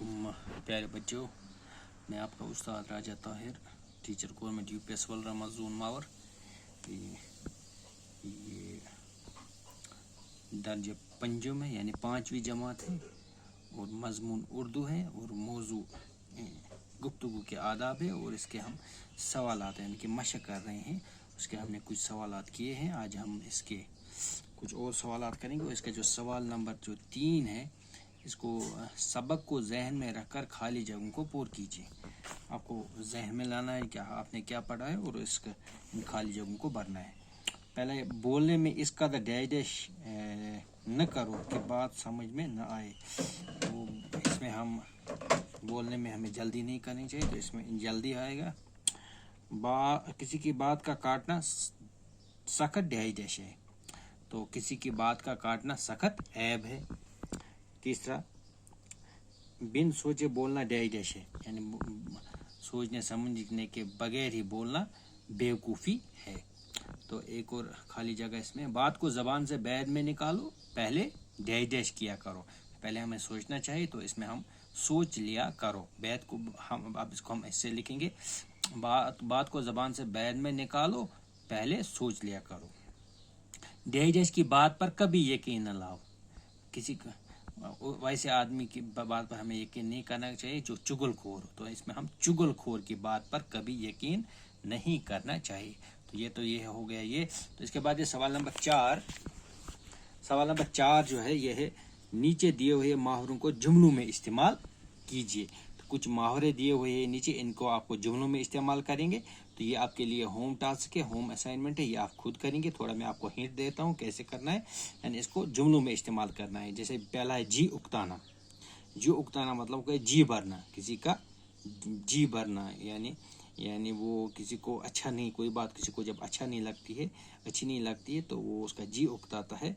वालेकुम प्यारे बच्चों, मैं आपका उस्ताद Raja Tahir, teacher government UPS वलरामा जोन मावर। ये दर्ज पंजम है यानी 5वीं जमात है और मजमून उर्दू है और मौजू गुफ्तगू के आदाब है और इसके हम सवालात हैं यानी कि मशक कर रहे हैं। उसके हमने कुछ सवालात किए हैं, आज हम इसके कुछ और सवालात करेंगे। और इसका जो सवाल नंबर जो 3 है, इसको सबक को जहन में रखकर खाली जगहों को पूर कीजिए। आपको जहन में लाना है क्या आपने क्या पढ़ा है और इसका खाली जगहों को भरना है। पहले बोलने में इसका डैश डैश न करो कि बात समझ में न आए। तो इसमें हम बोलने में हमें जल्दी नहीं करनी चाहिए, तो इसमें जल्दी आएगा। किसी की बात का काटना सख्त डैश डैश है, तो किसी की बात का काटना सख्त ऐब है। तीसरा, बिन सोचे बोलना डैश डैश है, यानी सोचने समझने के बगैर ही बोलना बेवकूफ़ी है। तो एक और खाली जगह इसमें, बात को ज़बान से बैद में निकालो, पहले डैश डैश किया करो। पहले हमें सोचना चाहिए, तो इसमें हम सोच लिया करो। बैद को हम अब इसको हम ऐसे लिखेंगे, बात को ज़बान से बैद में निकालो, पहले सोच लिया करो। डैश डैश की बात पर कभी यकीन न लाओ। किसी का वैसे आदमी की बात पर हमें यकीन नहीं करना चाहिए जो चुगलखोर हो, तो इसमें हम चुगलखोर की बात पर कभी यकीन नहीं करना चाहिए। तो ये हो गया ये। तो इसके बाद ये सवाल नंबर 4 जो है ये है, नीचे दिए हुए मुहावरों को जुमलों में इस्तेमाल कीजिए। तो कुछ मुहावरे दिए हुए हैं नीचे, इनको आपको जुमलों में इस्तेमाल करेंगे। तो ये आपके लिए होम टास्क है, होम असाइनमेंट है, ये आप खुद करेंगे। थोड़ा मैं आपको हिंट देता हूँ कैसे करना है, यानी इसको जुमलों में इस्तेमाल करना है। जैसे पहला है जी उकताना। जी उकताना मतलब है जी भरना, किसी का जी भरना, यानी वो किसी को अच्छा नहीं, कोई बात किसी को जब अच्छी नहीं लगती है तो वो उसका जी उकताता है,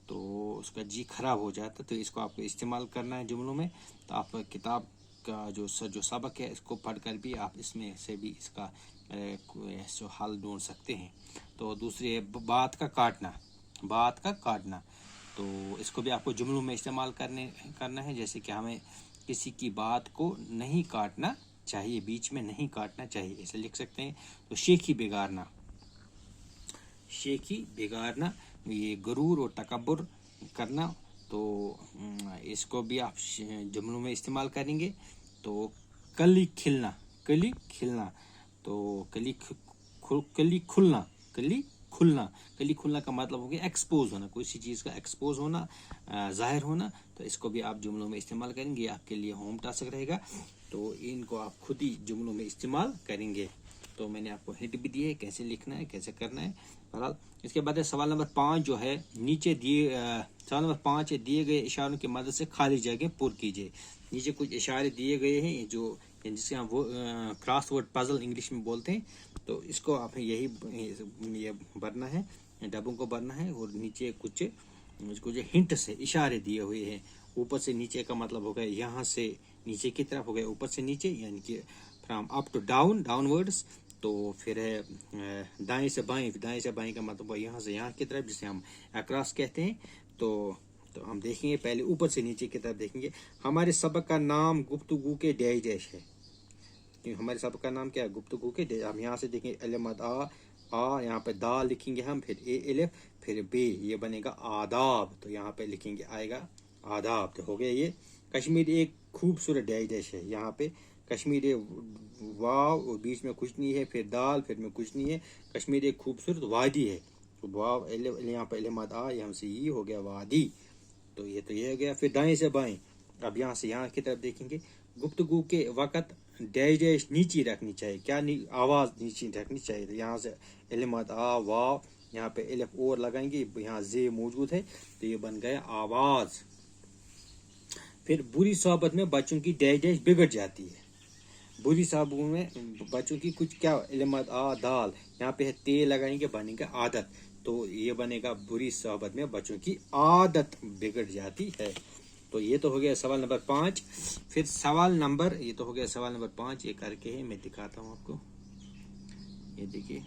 तो उसका जी खराब हो जाता है। तो इसको आपको इस्तेमाल करना है जुमलों में। तो आप किताब का जो सबक है इसको पढ़कर भी आप इसमें से भी इसका हल ढूंढ सकते हैं। तो दूसरी है बात का काटना। तो इसको भी आपको जुमलों में इस्तेमाल करना है। जैसे कि हमें किसी की बात को नहीं काटना चाहिए, बीच में नहीं काटना चाहिए, ऐसे लिख सकते हैं। तो शेखी बिगाड़ना, ये गरूर और तकब्बुर करना, तो इसको भी आप जुमलों में इस्तेमाल करेंगे। तो कली खिलना, तो कली खुलना का मतलब हो गया एक्सपोज होना, कोई सी चीज़ का एक्सपोज होना, जाहिर होना। तो इसको भी आप जुमलों में इस्तेमाल करेंगे, आपके लिए होम टास्क रहेगा। तो इनको आप खुद ही जुमलों में इस्तेमाल करेंगे। तो मैंने आपको हिंट भी दी है कैसे लिखना है, कैसे करना है। बहरहाल इसके बाद सवाल नंबर 5 जो है, सवाल नंबर 5 है, दिए गए इशारों की मदद से खाली जगह पुर कीजिए। नीचे कुछ इशारे दिए गए हैं जो जिसे हम क्रॉस वर्ड पजल इंग्लिश में बोलते हैं। तो इसको आप ये भरना है, डब्बों को भरना है। और नीचे कुछ हिंट से इशारे दिए हुए हैं। ऊपर से नीचे का मतलब हो गया यहाँ से नीचे की तरफ, हो गया ऊपर से नीचे, यानी कि फ्रॉम अप टू डाउनवर्ड्स। तो फिर है दाएं से बाएं का मतलब यहाँ से यहाँ की तरफ, जिसे हम अक्रॉस कहते हैं। तो हम देखेंगे, पहले ऊपर से नीचे की तरफ देखेंगे। हमारे सबक का नाम गुफ्तगू के डैश डैश है। हमारे सबक का नाम क्या है? गुफ्तगू के डैश। हम यहाँ से देखेंगे अलमद आ, यहाँ पे दा लिखेंगे हम, फिर ए एलिफ, फिर बे, ये बनेगा आदाब। तो यहाँ पे लिखेंगे आएगा आदाब। तो हो गया ये। कश्मीर एक खूबसूरत डैश डैश है, यहाँ पे कश्मीर वाव और बीच में कुछ नहीं है, फिर दाल, फिर में कुछ नहीं है। कश्मीर एक खूबसूरत वादी है, तो वाव यहाँ पे अलमद आ, यहाँ से ये हो गया वादी। तो ये हो गया। फिर दाएं से बाएं, अब यहाँ से यहाँ की तरफ देखेंगे। गुफ्तगू के वक़्त डैश डैश नीचे रखनी चाहिए, क्या आवाज़ नीचे रखनी चाहिए। तो यहाँ से अलमद आ वाव, यहाँ पे एलिफ और लगाएंगे, यहाँ जे मौजूद है, तो ये बन गया आवाज़। फिर बुरी सोहबत में बच्चों की डैश डैश बिगड़ जाती है। बुरी सोहबत में बच्चों की कुछ क्या, अलमद आ दाल, यहाँ पे है ते लगाएंगे, बनेगा आदत। तो ये बनेगा बुरी सोहबत में बच्चों की आदत बिगड़ जाती है। तो ये तो हो गया सवाल नंबर 5। फिर सवाल नंबर 5, ये करके है, मैं दिखाता हूँ आपको। ये देखिए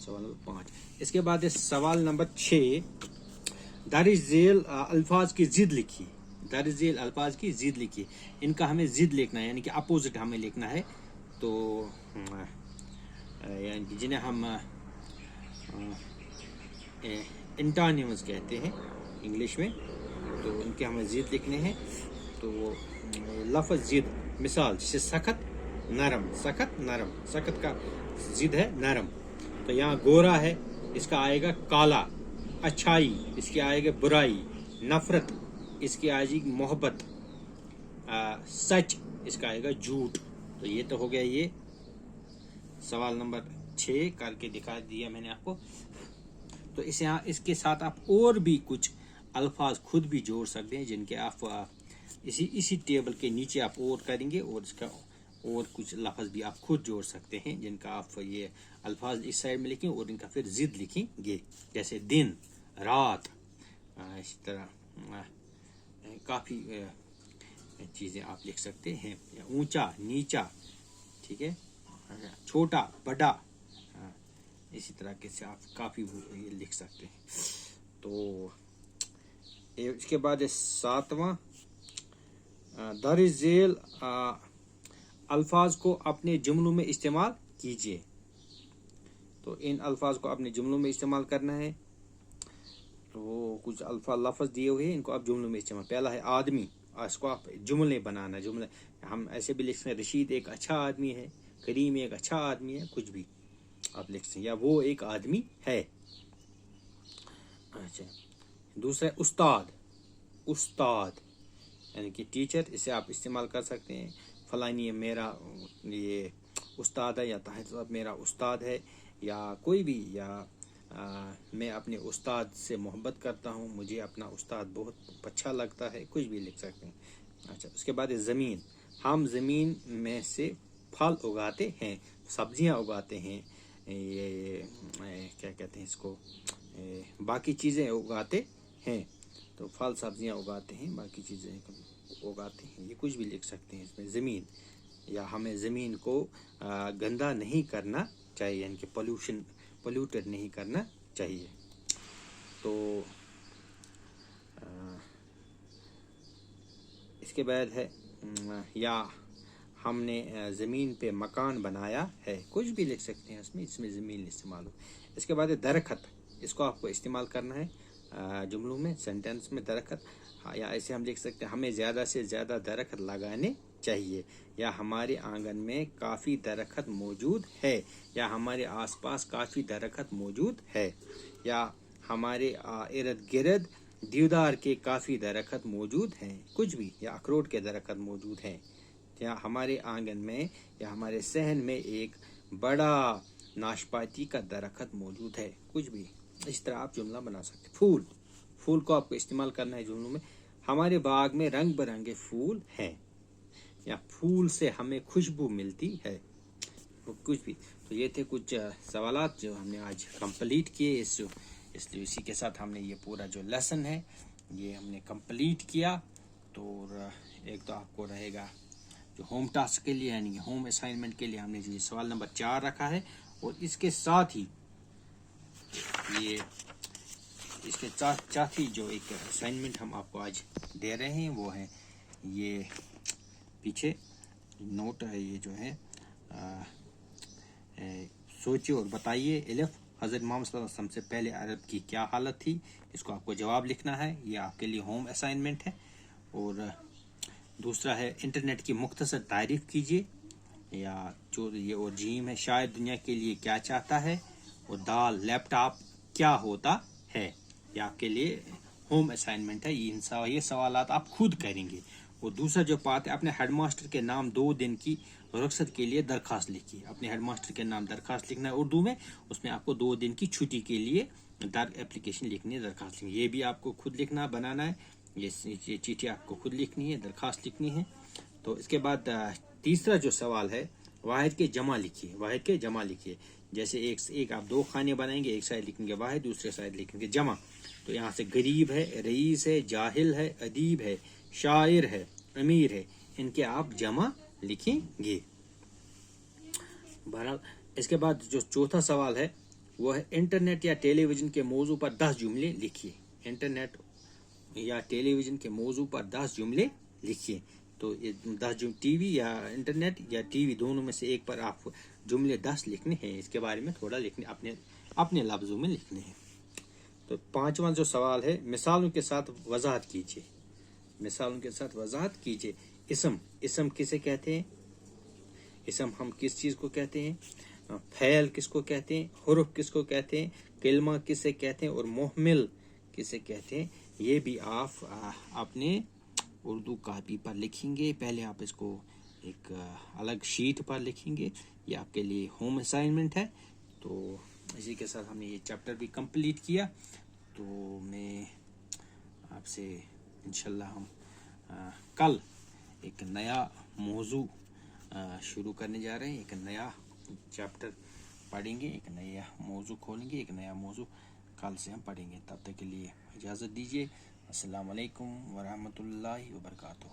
सवाल नंबर 5। इसके बाद सवाल नंबर 6, दारिश झेल अल्फाज की जिद लिखिए। दर्ज झेल अल्फाज की जिद लिखिए, इनका हमें जिद लिखना है, यानी कि अपोजिट हमें लिखना है। तो यानी कि जिन्हें हम इंटोनिम्स कहते हैं इंग्लिश में, तो इनके हमें जिद लिखने हैं। तो लफ्ज़ जिद, मिसाल जैसे सख्त नरम, सख्त नरम, सख्त का जिद है नरम। तो यहाँ गोरा है, इसका आएगा काला, अच्छाई इसकी आएगा बुराई, नफरत इसकी आएगी मोहब्बत, सच इसका आएगा झूठ। तो ये तो हो गया ये सवाल नंबर 6 करके दिखा दिया मैंने आपको। तो इसे यहाँ इसके साथ आप और भी कुछ अल्फाज खुद भी जोड़ सकते हैं, जिनके आप इसी टेबल के नीचे आप और करेंगे, और इसका और कुछ लफ्ज़ भी आप खुद जोड़ सकते हैं, जिनका आप ये अल्फाज इस साइड में लिखें और इनका फिर जिद लिखेंगे। जैसे दिन, रात, इसी तरह काफ़ी चीज़ें आप लिख सकते हैं। ऊंचा नीचा, ठीक है, छोटा बड़ा, इसी तरह के से आप काफ़ी ये लिख सकते हैं। तो इसके बाद 7वां, दर्ज झेल अल्फाज को अपने जुमलों में इस्तेमाल कीजिए। तो इन अल्फाज को अपने जुमलों में इस्तेमाल करना है। तो कुछ लफ्ज़ दिए हुए हैं, इनको आप जुमलों में इस्तेमाल। पहला है आदमी, इसको आप जुमले बनाना, जुमले हम ऐसे भी लिख सकते हैं, रशीद एक अच्छा आदमी है, करीम एक अच्छा आदमी है, कुछ भी आप लिख सकते हैं, या वो एक आदमी है। अच्छा, दूसरा उस्ताद, उस्ताद यानी कि टीचर, इसे आप इस्तेमाल कर सकते हैं। फलानी मेरा ये उस्ताद है, या ताहिर साहब मेरा उस्ताद है, या कोई भी, या मैं अपने उस्ताद से मोहब्बत करता हूँ, मुझे अपना उस्ताद बहुत अच्छा लगता है, कुछ भी लिख सकते हैं। अच्छा, उसके बाद ज़मीन, हम ज़मीन में से फल उगाते हैं, सब्जियाँ उगाते हैं, ये क्या कहते हैं इसको, बाकी चीज़ें उगाते हैं। तो फल सब्जियाँ उगाते हैं, बाकी चीज़ें उगाते हैं, ये कुछ भी लिख सकते हैं इसमें ज़मीन। या हमें ज़मीन को गंदा नहीं करना चाहिए, यानी कि पोल्यूटेड नहीं करना चाहिए। तो इसके बाद है या हमने ज़मीन पे मकान बनाया है, कुछ भी लिख सकते हैं इसमें ज़मीन इस्तेमाल हो। इसके बाद है दरख्त, इसको आपको इस्तेमाल करना है जुमलों में, सेंटेंस में दरख्त। या ऐसे हम लिख सकते हैं, हमें ज़्यादा से ज़्यादा दरख्त लगाने चाहिए, या हमारे आंगन में काफ़ी दरख्त मौजूद है, या हमारे आसपास काफ़ी दरख्त मौजूद है, या हमारे इर्द गिर्द देवदार के काफ़ी दरख्त मौजूद हैं, कुछ भी, या अखरोट के दरख्त मौजूद हैं, या हमारे आंगन में या हमारे सहन में एक बड़ा नाशपाती का दरख्त मौजूद है, कुछ भी। इस तरह आप जुमला बना सकते हैं। फूल, फूल को आपको इस्तेमाल करना है जुमलों में। हमारे बाग में रंग बिरंगे फूल हैं, या फूल से हमें खुशबू मिलती है, कुछ भी। तो ये थे कुछ सवालात जो हमने आज कंप्लीट किए, इसलिए इसी के साथ हमने ये पूरा जो लेसन है ये हमने कंप्लीट किया। तो एक तो आपको रहेगा जो होम टास्क के लिए, यानी होम असाइनमेंट के लिए हमने जो सवाल नंबर 4 रखा है, और इसके साथ ही ये इसके साथ ही जो एक असाइनमेंट हम आपको आज दे रहे हैं वो है ये पीछे नोट है, ये जो है सोचिए और बताइए इल्फ हज़रत मोहम्मद सल्लल्लाहु अलैहि वसल्लम से पहले अरब की क्या हालत थी, इसको आपको जवाब लिखना है, ये आपके लिए होम असाइनमेंट है। और दूसरा है इंटरनेट की मुख्तसर तारीफ कीजिए, या जो ये और जीम है शायद दुनिया के लिए क्या चाहता है, और दाल लैपटॉप क्या होता है, ये आपके लिए होम असाइनमेंट है। ये सवालात आप खुद करेंगे। और दूसरा जो बात है, अपने हेडमास्टर के नाम 2 दिन की रुखसत के लिए दरखास्त लिखिए। अपने हेडमास्टर के नाम दरखास्त लिखना है उर्दू में, उसमें आपको 2 दिन की छुट्टी के लिए एप्लीकेशन लिखनी है, दरखास्त लिखनी है। ये भी आपको खुद लिखना बनाना है, ये चिट्ठी आपको खुद लिखनी है, दरखास्त लिखनी है। तो इसके बाद तीसरा जो सवाल है, वाहिद के जमा लिखिए, वाहिद के जमा लिखिए। जैसे एक आप 2 खाने बनाएंगे, एक साइड लिखेंगे वाहिद, दूसरे साइड लिखेंगे जमा। तो यहाँ से गरीब है, रईस है, जाहिल है, अदीब है, शायर है, अमीर है, इनके आप जमा लिखेंगे। बहरहाल इसके बाद जो चौथा सवाल है वो है इंटरनेट या टेलीविजन के मौजू पर 10 जुमले लिखिए। इंटरनेट یا ٹیلی ویژن کے موضوع پر 10 جملے لکھیے. تو 10 ٹی وی یا انٹرنیٹ یا ٹی وی دونوں میں سے ایک پر آپ جملے 10 لکھنے ہیں. اس کے بارے میں تھوڑا لکھنے اپنے لفظوں میں لکھنے ہیں. تو 5واں جو سوال ہے، مثالوں کے ساتھ وضاحت کیجیے. مثالوں کے ساتھ وضاحت کیجیے. اسم کسے کہتے ہیں؟ اسم ہم کس چیز کو کہتے ہیں؟ فعل کس کو کہتے ہیں؟ حرف کس کو کہتے ہیں؟ کلمہ کسے کہتے ہیں؟ اور محمل کسے کہتے ہیں؟ یہ بھی آپ اپنے اردو کاپی پر لکھیں گے. پہلے آپ اس کو ایک الگ شیٹ پر لکھیں گے. یہ آپ کے لیے ہوم اسائنمنٹ ہے. تو اسی کے ساتھ ہم نے یہ چیپٹر بھی کمپلیٹ کیا. تو میں آپ سے انشاءاللہ ہم کل ایک نیا موضوع شروع کرنے جا رہے ہیں. ایک نیا چیپٹر پڑھیں گے، ایک نیا موضوع کھولیں گے، ایک نیا موضوع کل سے ہم پڑھیں گے. تب تک کے لیے اجازت دیجیے. السلام علیکم ورحمۃ اللہ وبرکاتہ.